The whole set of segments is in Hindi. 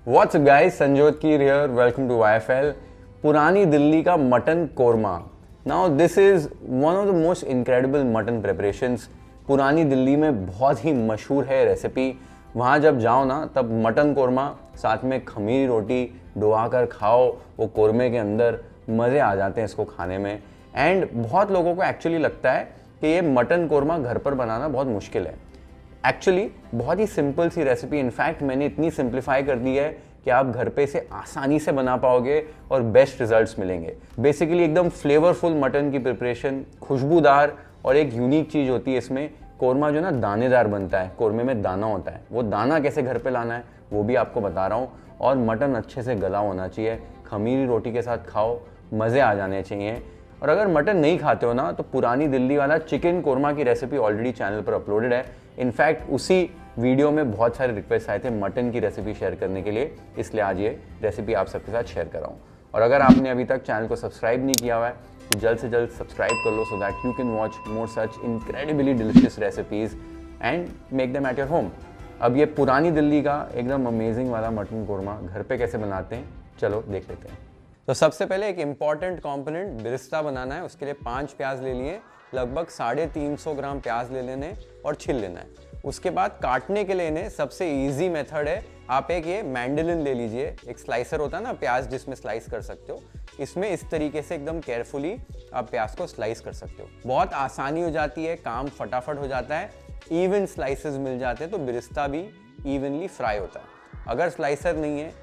What's up guys, Sanjot Keer here, welcome to YFL. पुरानी दिल्ली का mutton korma. Now this is one of the most incredible mutton preparations. पुरानी दिल्ली में बहुत ही मशहूर है रेसिपी. वहाँ जब जाओ ना तब मटन कोरमा साथ में खमीरी रोटी डुबा कर खाओ वो कोरमे के अंदर, मज़े आ जाते हैं इसको खाने में. एंड बहुत लोगों को एक्चुअली लगता है कि ये मटन कोरमा घर पर बनाना बहुत मुश्किल है. एक्चुअली बहुत ही सिंपल सी रेसिपी. इनफैक्ट मैंने इतनी सिंप्लीफाई कर दी है कि आप घर पे इसे आसानी से बना पाओगे और बेस्ट रिजल्ट्स मिलेंगे. बेसिकली एकदम फ्लेवरफुल मटन की प्रिपरेशन, खुशबूदार, और एक यूनिक चीज़ होती है इसमें, कोरमा जो ना दानेदार बनता है. कोरमे में दाना होता है, वो दाना कैसे घर पे लाना है वो भी आपको बता रहा हूँ. और मटन अच्छे से गला होना चाहिए, खमीरी रोटी के साथ खाओ, मज़े आ जाने चाहिए. और अगर मटन नहीं खाते हो ना तो पुरानी दिल्ली वाला चिकन कोरमा की रेसिपी ऑलरेडी चैनल पर अपलोडेड है. इनफैक्ट उसी वीडियो में बहुत सारे रिक्वेस्ट आए थे मटन की रेसिपी शेयर करने के लिए, इसलिए आज ये रेसिपी आप सबके साथ शेयर कर रहा हूँ. और अगर आपने अभी तक चैनल को सब्सक्राइब नहीं किया हुआ है तो जल्द से जल्द सब्सक्राइब कर लो, so that you can watch more such incredibly delicious recipes and make them at your home. अब ये पुरानी दिल्ली का एकदम अमेजिंग वाला मटन कोरमा घर पे कैसे बनाते हैं, चलो देख लेते हैं. तो सबसे पहले एक इम्पॉर्टेंट कंपोनेंट बिरिस्ता बनाना है. उसके लिए 5 प्याज ले लिए, लगभग 350 ग्राम प्याज ले लेने और छील लेना है. उसके बाद काटने के लिए सबसे इजी मेथड है, आप एक ये मैंडलिन ले लीजिए. एक स्लाइसर होता है ना प्याज जिसमें स्लाइस कर सकते हो, इसमें इस तरीके से एकदम केयरफुली आप प्याज को स्लाइस कर सकते हो. बहुत आसानी हो जाती है, काम फटाफट हो जाता है, इवन स्लाइसेस मिल जाते हैं तो बिरिस्ता भी इवनली फ्राई होता है. अगर स्लाइसर नहीं है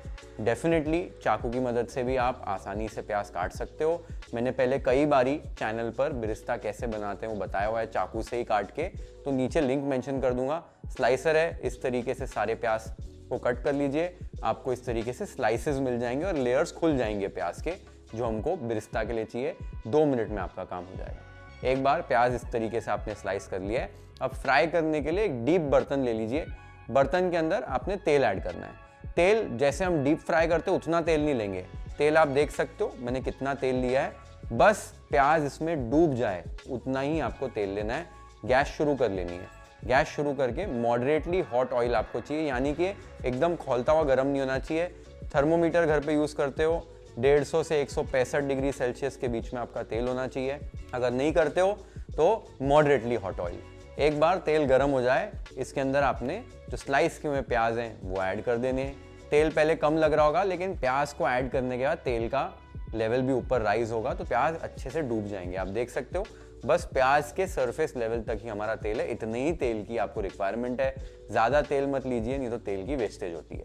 डेफिनेटली चाकू की मदद से भी आप आसानी से प्याज काट सकते हो. मैंने पहले कई बारी चैनल पर बिरिस्ता कैसे बनाते हैं वो बताया हुआ है चाकू से ही काट के, तो नीचे लिंक मेंशन कर दूंगा. स्लाइसर है, इस तरीके से सारे प्याज को कट कर लीजिए. आपको इस तरीके से स्लाइसेस मिल जाएंगे और लेयर्स खुल जाएंगे प्याज के, जो हमको बिरिस्ता के लिए चाहिए. 2 मिनट में आपका काम हो जाएगा. एक बार प्याज इस तरीके से आपने स्लाइस कर लिया है. अब फ्राई करने के लिए एक डीप बर्तन ले लीजिए. बर्तन के अंदर आपने तेल ऐड करना है. तेल जैसे हम डीप फ्राई करते हैं उतना तेल नहीं लेंगे. तेल आप देख सकते हो मैंने कितना तेल लिया है. बस प्याज इसमें डूब जाए उतना ही आपको तेल लेना है. गैस शुरू कर लेनी है. गैस शुरू करके मॉडरेटली हॉट ऑयल आपको चाहिए, यानी कि एकदम खौलता हुआ गर्म नहीं होना चाहिए. थर्मोमीटर घर पे यूज़ करते हो 150 से 165 डिग्री सेल्सियस के बीच में आपका तेल होना चाहिए. अगर नहीं करते हो तो मॉडरेटली हॉट ऑयल. एक बार तेल गर्म हो जाए, इसके अंदर आपने जो स्लाइस किए हुए प्याज हैं वो ऐड कर देने हैं. तेल पहले कम लग रहा होगा, लेकिन प्याज को ऐड करने के बाद तेल का लेवल भी ऊपर राइज होगा तो प्याज अच्छे से डूब जाएंगे. आप देख सकते हो बस प्याज के सरफेस लेवल तक ही हमारा तेल है. इतने ही तेल की आपको रिक्वायरमेंट है, ज़्यादा तेल मत लीजिए नहीं तो तेल की वेस्टेज होती है.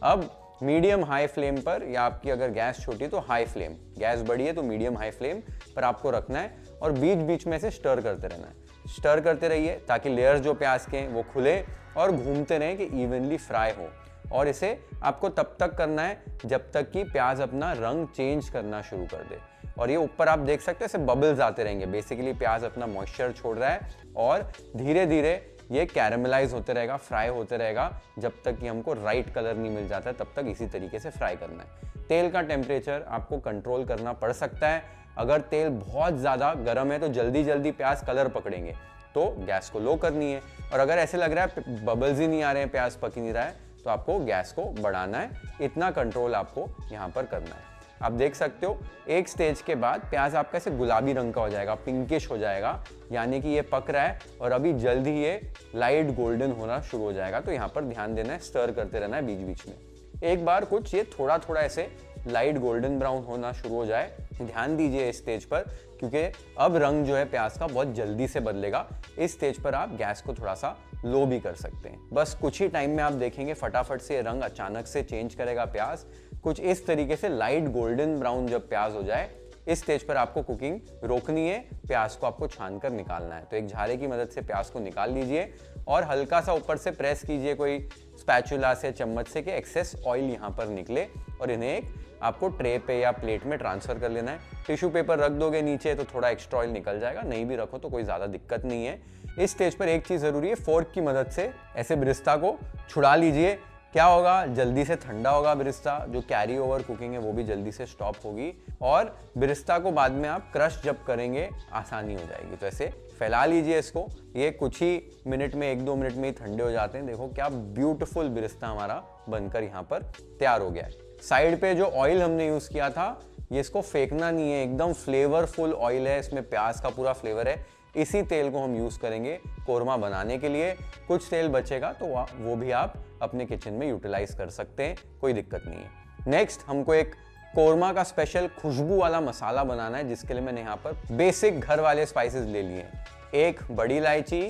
अब मीडियम हाई फ्लेम पर, या आपकी अगर गैस छोटी है तो हाई फ्लेम, गैस बड़ी है तो मीडियम हाई फ्लेम पर आपको रखना है. और बीच बीच में से स्टर करते रहना है. स्टर करते रहिए ताकि लेयर्स जो प्याज के हैं वो खुले और घूमते रहें कि इवनली फ्राई हो. और इसे आपको तब तक करना है जब तक कि प्याज अपना रंग चेंज करना शुरू कर दे. और ये ऊपर आप देख सकते हैं ऐसे बबल्स आते रहेंगे. बेसिकली प्याज अपना मॉइस्चर छोड़ रहा है और धीरे धीरे ये कैरेमलाइज होते रहेगा, फ्राई होते रहेगा, जब तक कि हमको राइट कलर नहीं मिल जाता तब तक इसी तरीके से फ्राई करना है. तेल का टेम्परेचर आपको कंट्रोल करना पड़ सकता है. अगर तेल बहुत ज़्यादा गर्म है तो जल्दी जल्दी प्याज कलर पकड़ेंगे, तो गैस को लो करनी है. और अगर ऐसे लग रहा है बबल्स ही नहीं आ रहे हैं, प्याज पक ही नहीं रहा है, तो आपको गैस को बढ़ाना है. इतना कंट्रोल आपको यहाँ पर करना है. आप देख सकते हो एक स्टेज के बाद प्याज आपका ऐसे गुलाबी रंग का हो जाएगा, पिंकिश हो जाएगा, यानी कि ये पक रहा है और अभी जल्द ही ये लाइट गोल्डन होना शुरू हो जाएगा. तो यहाँ पर ध्यान देना है, स्टर करते रहना है बीच बीच में. एक बार कुछ ये थोड़ा थोड़ा ऐसे लाइट गोल्डन ब्राउन होना शुरू हो जाए, ध्यान दीजिए इस स्टेज पर, क्योंकि अब रंग जो है प्याज का बहुत जल्दी से बदलेगा. इस स्टेज पर आप गैस को थोड़ा सा लो भी कर सकते हैं. बस कुछ ही टाइम में आप देखेंगे फटाफट से रंग अचानक से चेंज करेगा प्याज. कुछ इस तरीके से लाइट गोल्डन ब्राउन जब प्याज हो जाए, इस स्टेज पर आपको कुकिंग रोकनी है. प्याज को आपको छान कर निकालना है. तो एक झारे की मदद से प्याज को निकाल लीजिए और हल्का सा ऊपर से प्रेस कीजिए कोई स्पैचुला से, चम्मच से, कि एक्सेस ऑयल यहाँ पर निकले. और इन्हें एक आपको ट्रे पे या प्लेट में ट्रांसफर कर लेना है. टिश्यू पेपर रख दोगे नीचे तो थोड़ा एक्स्ट्रा ऑयल निकल जाएगा, नहीं भी रखो तो कोई ज़्यादा दिक्कत नहीं है. इस स्टेज पर एक चीज़ ज़रूरी है, फोर्क की मदद से ऐसे बिरिस्ता को छुड़ा लीजिए. क्या होगा, जल्दी से ठंडा होगा बिरिस्ता, जो कैरी ओवर कुकिंग है वो भी जल्दी से स्टॉप होगी और बिरिस्ता को बाद में आप क्रश जब करेंगे आसानी हो जाएगी. तो ऐसे फैला लीजिए इसको। ये कुछ ही मिनट में, 1-2 मिनट में ही ठंडे हो जाते हैं। देखो क्या ब्यूटीफुल बिरिस्ता हमारा बनकर यहाँ पर तैयार हो गया है। साइड पे जो ऑयल हमने यूज किया था, ये इसको फेंकना नहीं है, एकदम फ्लेवरफुल ऑयल है, इसमें प्याज का पूरा फ्लेवर है। इसी तेल को हम यूज करेंगे कोरमा बनाने के लिए। कुछ तेल बचेगा तो वो भी आप अपने किचन में यूटिलाइज कर सकते हैं, कोई दिक्कत नहीं है। नेक्स्ट हमको एक कोरमा का स्पेशल खुशबू वाला मसाला बनाना है, जिसके लिए मैंने यहाँ पर बेसिक घर वाले स्पाइसेस ले लिए हैं। 1 बड़ी इलायची,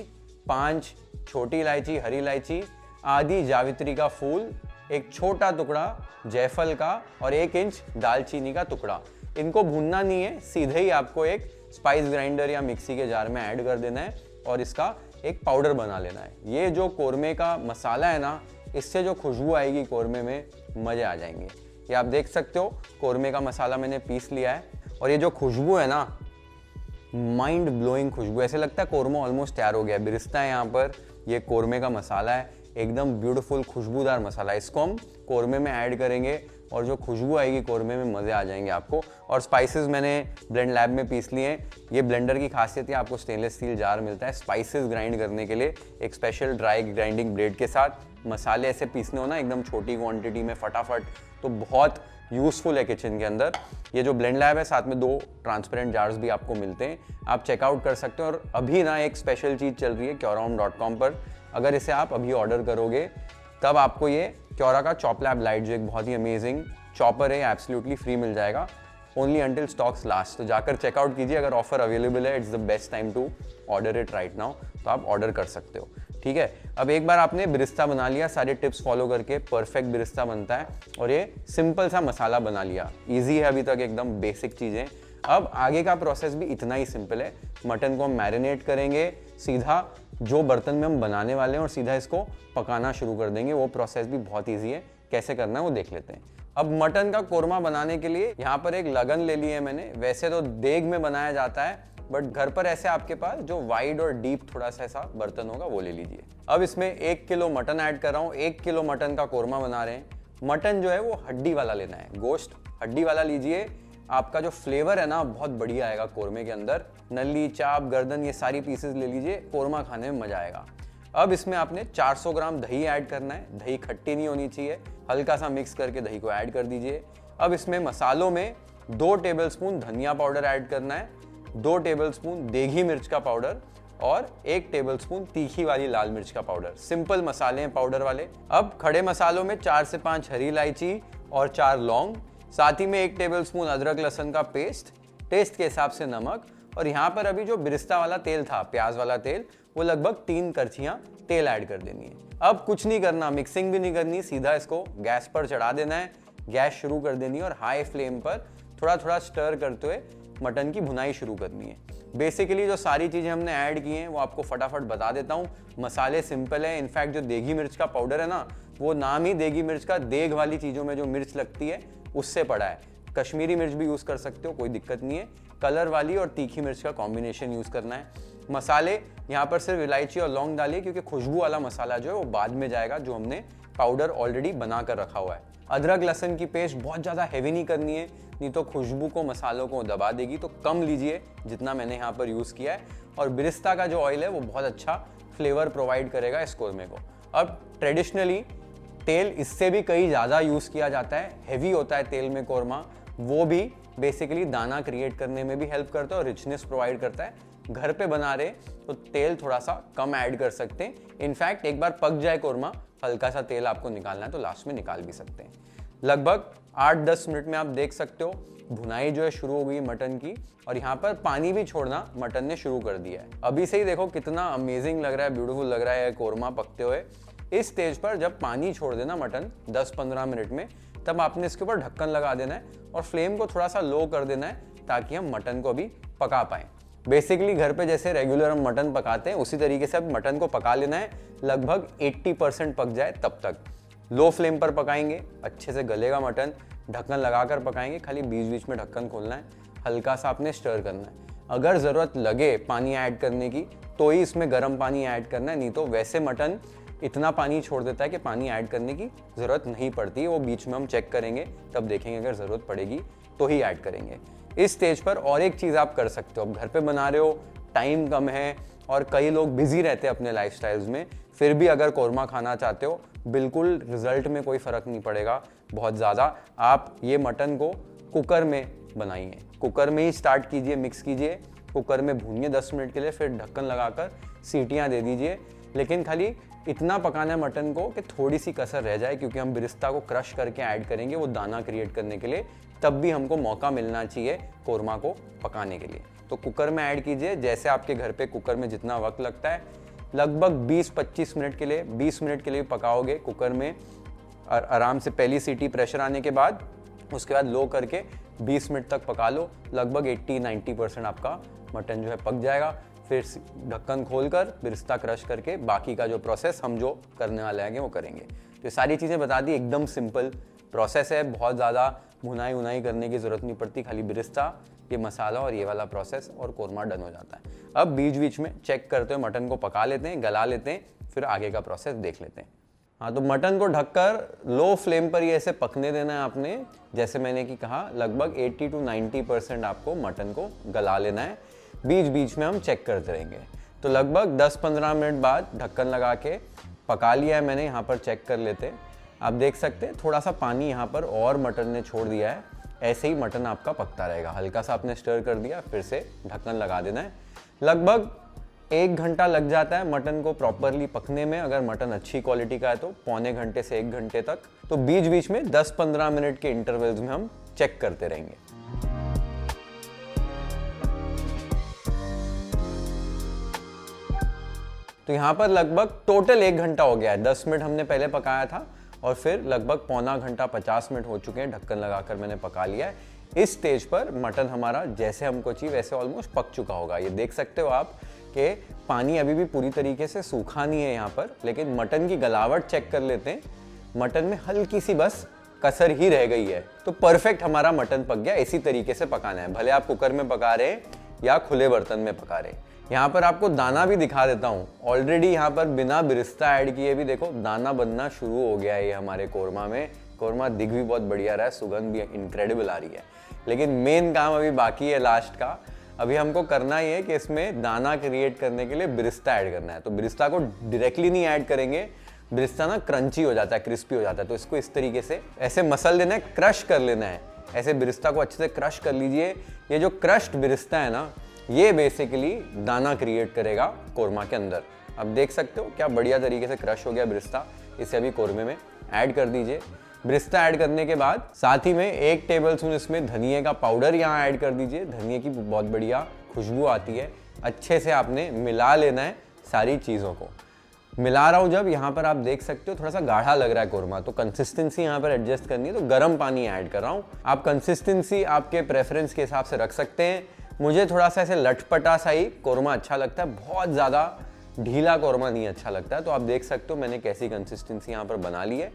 5 छोटी इलायची, हरी इलायची, आधी जावित्री का फूल, 1 छोटा टुकड़ा जायफल का और 1 इंच दालचीनी का टुकड़ा। इनको भूनना नहीं है, सीधे ही आपको एक स्पाइस ग्राइंडर या मिक्सी के जार में ऐड कर देना है और इसका एक पाउडर बना लेना है। ये जो कोरमे का मसाला है ना, इससे जो खुशबू आएगी कोरमे में, मजे आ जाएंगे। ये आप देख सकते हो, कोरमे का मसाला मैंने पीस लिया है और ये जो खुशबू है ना, माइंड ब्लोइंग खुशबू, ऐसे लगता है कोरमा ऑलमोस्ट तैयार हो गया है। बिरिस्ता है यहाँ पर, ये कोरमे का मसाला है, एकदम ब्यूटीफुल खुशबूदार मसाला। इसको हम कोरमे में ऐड करेंगे और जो खुशबू आएगी कोरमे में, मज़े आ जाएंगे आपको। और स्पाइसेस मैंने ब्लेंड लैब में पीस लिए हैं। ये ब्लेंडर की खासियत है, आपको स्टेनलेस स्टील जार मिलता है स्पाइसेस ग्राइंड करने के लिए, एक स्पेशल ड्राई ग्राइंडिंग ब्लेड के साथ। मसाले ऐसे पीसने हो ना एकदम छोटी क्वांटिटी में फटाफट, तो बहुत यूजफुल है किचन के अंदर। ये जो ब्लेंड लैब है, साथ में 2 ट्रांसपेरेंट जार्स भी आपको मिलते हैं, आप चेकआउट कर सकते हो। और अभी ना एक स्पेशल चीज़ चल रही है क्योराम.com पर, अगर इसे आप अभी ऑर्डर करोगे तब आपको ये क्योरा का चॉप लैब लाइट, जो एक बहुत ही अमेजिंग चॉपर है, एब्सोल्युटली फ्री मिल जाएगा, ओनली अंटिल स्टॉक्स लास्ट। तो जाकर चेकआउट कीजिए, अगर ऑफर अवेलेबल है, it's the best time to order it right now, तो आप ऑर्डर कर सकते हो। ठीक है, अब एक बार आपने बिरिस्ता बना लिया, सारे टिप्स फॉलो करके परफेक्ट बिरिस्ता बनता है और ये सिंपल सा मसाला बना लिया, इजी है अभी तक, एकदम बेसिक चीज़ें। अब आगे का प्रोसेस भी इतना ही सिंपल है। मटन को हम मैरिनेट करेंगे, सीधा जो बर्तन में हम बनाने वाले हैं, और सीधा इसको पकाना शुरू कर देंगे। वो प्रोसेस भी बहुत ईजी है, कैसे करना है वो देख लेते हैं। अब मटन का कोरमा बनाने के लिए यहाँ पर एक लगन ले ली है मैंने। वैसे तो देग में बनाया जाता है, बट घर पर ऐसे आपके पास जो वाइड और डीप थोड़ा सा ऐसा बर्तन होगा, वो ले लीजिए। अब इसमें 1 किलो मटन ऐड कर रहा हूँ। 1 किलो मटन का कोरमा बना रहे हैं। मटन जो है वो हड्डी वाला लेना है, गोश्त हड्डी वाला लीजिए। आपका जो फ्लेवर है ना, बहुत बढ़िया आएगा कोरमे के अंदर। नली, चाप, गर्दन, ये सारी पीसेस ले लीजिए, कोरमा खाने में मजा आएगा। अब इसमें आपने 400 ग्राम दही ऐड करना है। दही खट्टी नहीं होनी चाहिए, हल्का सा मिक्स करके दही को ऐड कर दीजिए। अब इसमें मसालों में 2 टेबलस्पून धनिया पाउडर ऐड करना है, 2 टेबलस्पून देगी मिर्च का पाउडर और 1 टेबलस्पून तीखी वाली लाल मिर्च का पाउडर। सिंपल मसाले हैं पाउडर वाले। अब खड़े मसालों में 4 से 5 हरी इलायची और 4 लौंग, साथ ही में 1 टेबलस्पून अदरक लहसुन का पेस्ट, टेस्ट के हिसाब से नमक, और यहाँ पर अभी जो बिरिस्ता वाला तेल था, प्याज वाला तेल, वो लगभग 3 करछियां तेल ऐड कर देनी है। अब कुछ नहीं करना, मिक्सिंग भी नहीं करनी, सीधा इसको गैस पर चढ़ा देना है। गैस शुरू कर देनी है और हाई फ्लेम पर थोड़ा थोड़ा स्टर करते हुए मटन की भुनाई शुरू करनी है। बेसिकली जो सारी चीज़ें हमने ऐड की हैं वो आपको फटाफट बता देता हूँ। मसाले सिंपल है, इनफैक्ट जो देगी मिर्च का पाउडर है ना, वो नाम ही देगी मिर्च का, देग वाली चीज़ों में जो मिर्च लगती है उससे पड़ा है। कश्मीरी मिर्च भी यूज़ कर सकते हो, कोई दिक्कत नहीं है। कलर वाली और तीखी मिर्च का कॉम्बिनेशन यूज़ करना है। मसाले यहाँ पर सिर्फ इलायची और लौंग डालिए, क्योंकि खुशबू वाला मसाला जो है वो बाद में जाएगा, जो हमने पाउडर ऑलरेडी बना कर रखा हुआ है। अदरक लहसुन की पेस्ट बहुत ज़्यादा हैवी नहीं करनी है, नहीं तो खुशबू को, मसालों को दबा देगी, तो कम लीजिए जितना मैंने यहाँ पर यूज़ किया है। और बिरिस्ता का जो ऑयल है वो बहुत अच्छा फ्लेवर प्रोवाइड करेगा इस कोरमे को। अब ट्रेडिशनली तेल इससे भी कहीं ज़्यादा यूज़ किया जाता है, हैवी होता है तेल में कोरमा, वो भी बेसिकली दाना क्रिएट करने में भी हेल्प करता है और रिचनेस प्रोवाइड करता है। घर पे बना रहे तो तेल थोड़ा सा कम ऐड कर सकते हैं। इनफैक्ट एक बार पक जाए कोरमा, हल्का सा तेल आपको निकालना है तो लास्ट में निकाल भी सकते हैं। लगभग 8-10 मिनट में आप देख सकते हो भुनाई जो है शुरू हो गई मटन की, और यहाँ पर पानी भी छोड़ना मटन ने शुरू कर दिया है। अभी से ही देखो कितना अमेजिंग लग रहा है, ब्यूटीफुल लग रहा है कोरमा पकते हुए। इस स्टेज पर जब पानी छोड़ देना मटन 10-15 मिनट में, तब आपने इसके ऊपर ढक्कन लगा देना है और फ्लेम को थोड़ा सा लो कर देना है, ताकि हम मटन को भी पका पाएं। बेसिकली घर पे जैसे रेगुलर हम मटन पकाते हैं, उसी तरीके से अब मटन को पका लेना है, लगभग 80% पक जाए तब तक। लो फ्लेम पर पकाएंगे, अच्छे से गलेगा मटन। ढक्कन लगाकर पकाएंगे, खाली बीच बीच में ढक्कन खोलना है, हल्का सा आपने स्टर करना है। अगर ज़रूरत लगे पानी ऐड करने की तो ही इसमें गर्म पानी ऐड करना है, नहीं तो वैसे मटन इतना पानी छोड़ देता है कि पानी ऐड करने की ज़रूरत नहीं पड़ती। वो बीच में हम चेक करेंगे, तब देखेंगे अगर ज़रूरत पड़ेगी तो ही ऐड करेंगे। इस स्टेज पर और एक चीज़ आप कर सकते हो, अब घर पे बना रहे हो, टाइम कम है, और कई लोग बिजी रहते हैं अपने लाइफस्टाइल्स में, फिर भी अगर कोरमा खाना चाहते हो बिल्कुल रिजल्ट में कोई फ़र्क नहीं पड़ेगा बहुत ज़्यादा। आप ये मटन को कुकर में बनाइए, कुकर में ही स्टार्ट कीजिए, मिक्स कीजिए, कुकर में भूनिए 10 मिनट के लिए, फिर ढक्कन लगाकर सीटियाँ दे दीजिए। लेकिन खाली इतना पकाना है मटन को कि थोड़ी सी कसर रह जाए, क्योंकि हम बिरिस्ता को क्रश करके ऐड करेंगे वो दाना क्रिएट करने के लिए, तब भी हमको मौका मिलना चाहिए कोरमा को पकाने के लिए। तो कुकर में ऐड कीजिए, जैसे आपके घर पे कुकर में जितना वक्त लगता है, लगभग 20-25 मिनट के लिए, 20 मिनट के लिए पकाओगे कुकर में आराम से। पहली सीटी प्रेशर आने के बाद उसके बाद लो करके 20 मिनट तक पका लो, लगभग 80-90% आपका मटन जो है पक जाएगा। फिर ढक्कन खोलकर बिरिस्ता क्रश करके बाकी का जो प्रोसेस हम जो करने वाले हैं वो करेंगे। तो ये सारी चीज़ें बता दी, एकदम सिंपल प्रोसेस है, बहुत ज़्यादा भुनाई उनाई करने की ज़रूरत नहीं पड़ती, खाली बिरिस्ता, ये मसाला और ये वाला प्रोसेस और कोरमा डन हो जाता है। अब बीच बीच में चेक करते हुए मटन को पका लेते हैं, गला लेते हैं, फिर आगे का प्रोसेस देख लेते हैं। हाँ, तो मटन को ढककर लो फ्लेम पर ये ऐसे पकने देना है आपने, जैसे मैंने कि कहा लगभग 80-90% आपको मटन को गला लेना है। बीच बीच में हम चेक करते रहेंगे। तो लगभग 10-15 मिनट बाद ढक्कन लगा के पका लिया है मैंने, यहाँ पर चेक कर लेते हैं। आप देख सकते हैं थोड़ा सा पानी यहाँ पर और मटन ने छोड़ दिया है, ऐसे ही मटन आपका पकता रहेगा। हल्का सा आपने स्टर कर दिया, फिर से ढक्कन लगा देना है। लगभग 1 घंटा लग जाता है मटन को प्रॉपरली पकने में, अगर मटन अच्छी क्वालिटी का है तो पौने घंटे से 1 घंटे तक। तो बीच बीच में 10-15 मिनट के इंटरवल्स में हम चेक करते रहेंगे। तो यहाँ पर लगभग टोटल 1 घंटा हो गया है। 10 मिनट हमने पहले पकाया था और फिर लगभग पौना घंटा 50 मिनट हो चुके हैं, ढक्कन लगाकर मैंने पका लिया है। इस स्टेज पर मटन हमारा जैसे हमको चाहिए वैसे ऑलमोस्ट पक चुका होगा। ये देख सकते हो आप कि पानी अभी भी पूरी तरीके से सूखा नहीं है यहाँ पर, लेकिन मटन की गलावट चेक कर लेते हैं। मटन में हल्की सी बस कसर ही रह गई है, तो परफेक्ट हमारा मटन पक गया। इसी तरीके से पकाना है, भले आप कुकर में पका रहे हैं या खुले बर्तन में पका रहे हैं। यहाँ पर आपको दाना भी दिखा देता हूँ। ऑलरेडी यहाँ पर बिना बिरिस्ता ऐड किए भी देखो दाना बनना शुरू हो गया है ये हमारे कोरमा में। कोरमा दिख भी बहुत बढ़िया रहा है, सुगंध भी इनक्रेडिबल आ रही है। लेकिन मेन काम अभी बाकी है लास्ट का। अभी हमको करना ही है कि इसमें दाना क्रिएट करने के लिए बिरिस्ता ऐड करना है। तो बिरिस्ता को डायरेक्टली नहीं ऐड करेंगे, बिरिस्ता ना क्रंची हो जाता है, क्रिस्पी हो जाता है। तो इसको इस तरीके से ऐसे मसल देना है, क्रश कर लेना है। ऐसे बिरिस्ता को अच्छे से क्रश कर लीजिए। ये जो क्रश्ड बिरिस्ता है ना, ये बेसिकली दाना क्रिएट करेगा कोरमा के अंदर। अब देख सकते हो क्या बढ़िया तरीके से क्रश हो गया बिरिस्ता। इसे अभी कोरमे में ऐड कर दीजिए। बिरिस्ता ऐड करने के बाद साथ ही में 1 टेबलस्पून इसमें धनिए का पाउडर यहाँ ऐड कर दीजिए। धनिए की बहुत बढ़िया खुशबू आती है। अच्छे से आपने मिला लेना है सारी चीज़ों को। मिला रहा हूँ जब, यहाँ पर आप देख सकते हो थोड़ा सा गाढ़ा लग रहा है कोरमा, तो कंसिस्टेंसी यहाँ पर एडजस्ट करनी है। तो गर्म पानी ऐड कर रहा हूँ। आप कंसिस्टेंसी आपके प्रेफरेंस के हिसाब से रख सकते हैं। मुझे थोड़ा सा ऐसे लटपटा सा ही कोरमा अच्छा लगता है, बहुत ज़्यादा ढीला कोरमा नहीं अच्छा लगता है। तो आप देख सकते हो मैंने कैसी कंसिस्टेंसी यहाँ पर बना ली है।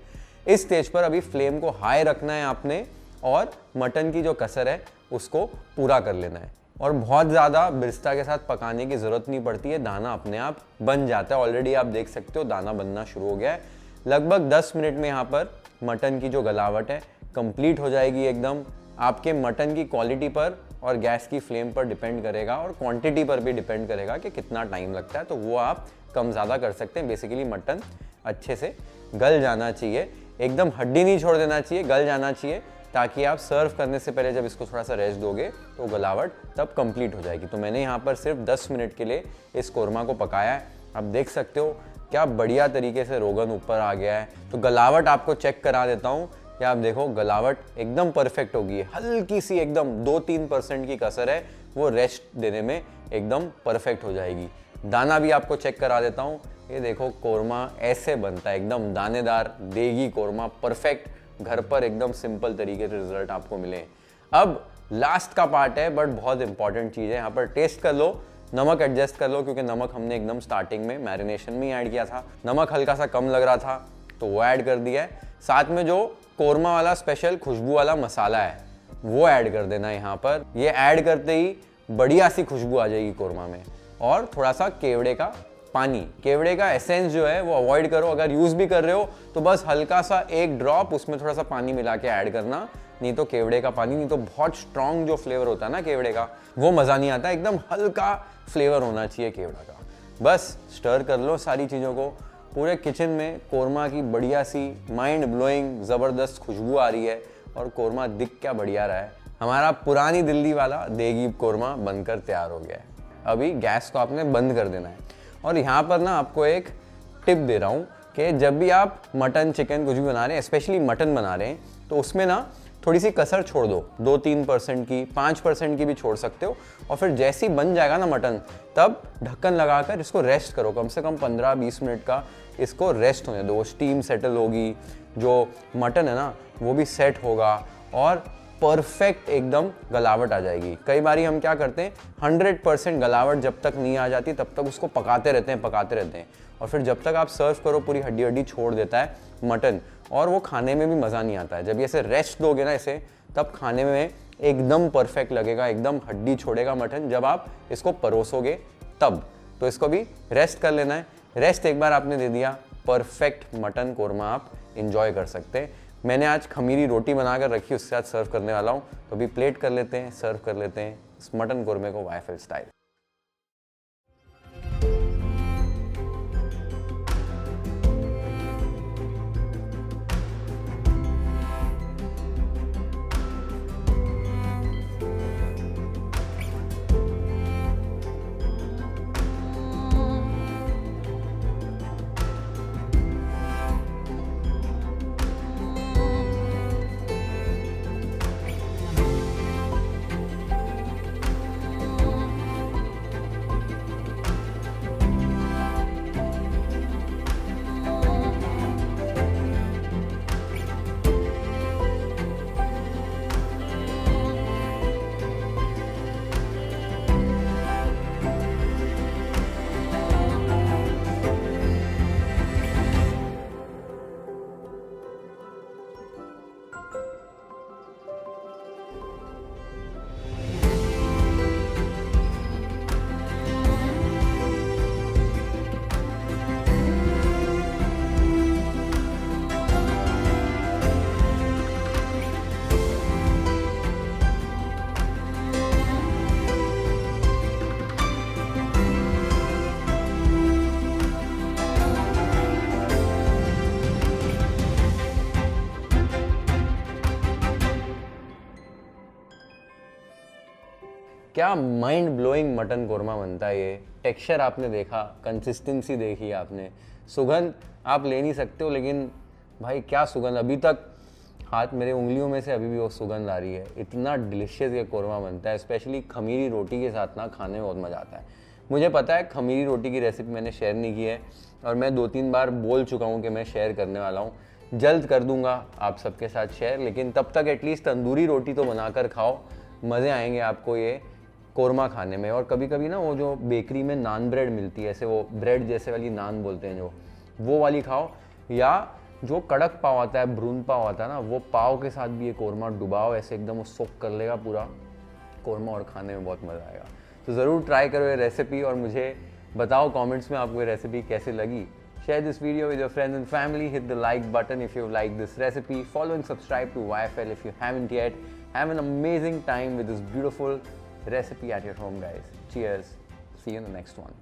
इस स्टेज पर अभी फ्लेम को हाई रखना है आपने और मटन की जो कसर है उसको पूरा कर लेना है। और बहुत ज़्यादा बिरिस्ता के साथ पकाने की ज़रूरत नहीं पड़ती है, दाना अपने आप बन जाता है। ऑलरेडी आप देख सकते हो दाना बनना शुरू हो गया है। लगभग 10 मिनट में यहाँ पर मटन की जो गलावट है कंप्लीट हो जाएगी एकदम। आपके मटन की क्वालिटी पर और गैस की फ्लेम पर डिपेंड करेगा और क्वांटिटी पर भी डिपेंड करेगा कि कितना टाइम लगता है। तो वो आप कम ज़्यादा कर सकते हैं। बेसिकली मटन अच्छे से गल जाना चाहिए, एकदम हड्डी नहीं छोड़ देना चाहिए, गल जाना चाहिए, ताकि आप सर्व करने से पहले जब इसको थोड़ा सा रेस्ट दोगे तो गलावट तब कंप्लीट हो जाएगी। तो मैंने यहाँ पर सिर्फ 10 मिनट के लिए इस कोरमा को पकाया है। आप देख सकते हो क्या बढ़िया तरीके से रोगन ऊपर आ गया है। तो गलावट आपको चेक करा देता हूँ। क्या आप देखो गलावट एकदम परफेक्ट होगी। हल्की सी एकदम 2-3% की कसर है, वो रेस्ट देने में एकदम परफेक्ट हो जाएगी। दाना भी आपको चेक करा देता हूँ। ये देखो कोरमा ऐसे बनता है, एकदम दानेदार देगी कोरमा, परफेक्ट। घर पर एकदम सिंपल तरीके से रिजल्ट आपको मिले। अब लास्ट का पार्ट है, बट बहुत इंपॉर्टेंट चीज़ है। यहाँ पर टेस्ट कर लो, नमक एडजस्ट कर लो, क्योंकि नमक हमने एकदम स्टार्टिंग में मैरिनेशन में ऐड किया था। नमक हल्का सा कम लग रहा था तो वो ऐड कर दिया है। साथ में जो कोरमा वाला स्पेशल खुशबू वाला मसाला है वो ऐड कर देना है यहाँ पर। ये ऐड करते ही बढ़िया सी खुशबू आ जाएगी कोरमा में। और थोड़ा सा केवड़े का पानी, केवड़े का एसेंस जो है वो अवॉइड करो। अगर यूज़ भी कर रहे हो तो बस हल्का सा 1 ड्रॉप उसमें थोड़ा सा पानी मिला के ऐड करना, नहीं तो केवड़े का पानी, नहीं तो बहुत स्ट्रॉन्ग जो फ्लेवर होता है ना केवड़े का, वो मज़ा नहीं आता। एकदम हल्का फ्लेवर होना चाहिए केवड़ा का। बस स्टर कर लो सारी चीज़ों को। पूरे किचन में कोरमा की बढ़िया सी माइंड ब्लोइंग ज़बरदस्त खुशबू आ रही है और कोरमा दिख क्या बढ़िया रहा है। हमारा पुरानी दिल्ली वाला देगी कोरमा बनकर तैयार हो गया है। अभी गैस को आपने बंद कर देना है। और यहाँ पर ना आपको एक टिप दे रहा हूँ कि जब भी आप मटन चिकन कुछ भी बना रहे हैं, स्पेशली मटन बना रहे हैं, तो उसमें ना थोड़ी सी कसर छोड़ दो, 2-3% की, 5% की भी छोड़ सकते हो। और फिर जैसे ही बन जाएगा ना मटन, तब ढक्कन लगाकर इसको रेस्ट करो, कम से कम 15-20 मिनट का इसको रेस्ट होने दो। वो स्टीम सेटल होगी, जो मटन है ना वो भी सेट होगा और परफेक्ट एकदम गलावट आ जाएगी। कई बारी हम क्या करते हैं, 100% गलावट जब तक नहीं आ जाती तब तक उसको पकाते रहते हैं और फिर जब तक आप सर्व करो पूरी हड्डी हड्डी छोड़ देता है मटन और वो खाने में भी मज़ा नहीं आता है। जब ऐसे रेस्ट दोगे ना इसे, तब खाने में एकदम परफेक्ट लगेगा, एकदम हड्डी छोड़ेगा मटन जब आप इसको परोसोगे तब। तो इसको भी रेस्ट कर लेना है। रेस्ट एक बार आपने दे दिया, परफेक्ट मटन कोरमा आप इंजॉय कर सकते हैं। मैंने आज खमीरी रोटी बनाकर रखी, उसके साथ सर्व करने वाला हूँ। तो अभी प्लेट कर लेते हैं, सर्व कर लेते हैं इस मटन कोरमे को YFL स्टाइल। क्या माइंड ब्लोइंग मटन कोरमा बनता है ये। टेक्सचर आपने देखा, कंसिस्टेंसी देखी आपने, सुगंध आप ले नहीं सकते हो, लेकिन भाई क्या सुगंध, अभी तक हाथ मेरे उंगलियों में से अभी भी वो सुगंध आ रही है। इतना डिलीशियस ये कोरमा बनता है, स्पेशली खमीरी रोटी के साथ ना खाने में बहुत मज़ा आता है। मुझे पता है खमीरी रोटी की रेसिपी मैंने शेयर नहीं की है और मैं 2-3 बार बोल चुका हूँ कि मैं शेयर करने वाला हूँ, जल्द कर दूंगा आप सबके साथ शेयर। लेकिन तब तक एटलीस्ट तंदूरी रोटी तो बनाकर खाओ, मज़े आएंगे आपको ये कोरमा खाने में। और कभी कभी ना वो जो बेकरी में नान ब्रेड मिलती है, ऐसे वो ब्रेड जैसे वाली नान बोलते हैं जो, वो वाली खाओ, या जो कड़क पाव आता है, भ्रूण पाव आता है ना, वो पाव के साथ भी ये कोरमा डुबाओ, ऐसे एकदम वो सोक कर लेगा पूरा कोरमा और खाने में बहुत मज़ा आएगा। तो ज़रूर ट्राई करो ये रेसिपी और मुझे बताओ कमेंट्स में आपको ये रेसिपी कैसी लगी। Share this video with your friends and family. Hit the like button if you like this recipe. Follow and subscribe to YFL if you haven't yet. Have an amazing time with this beautiful recipe at your home, guys. Cheers. See you in the next one.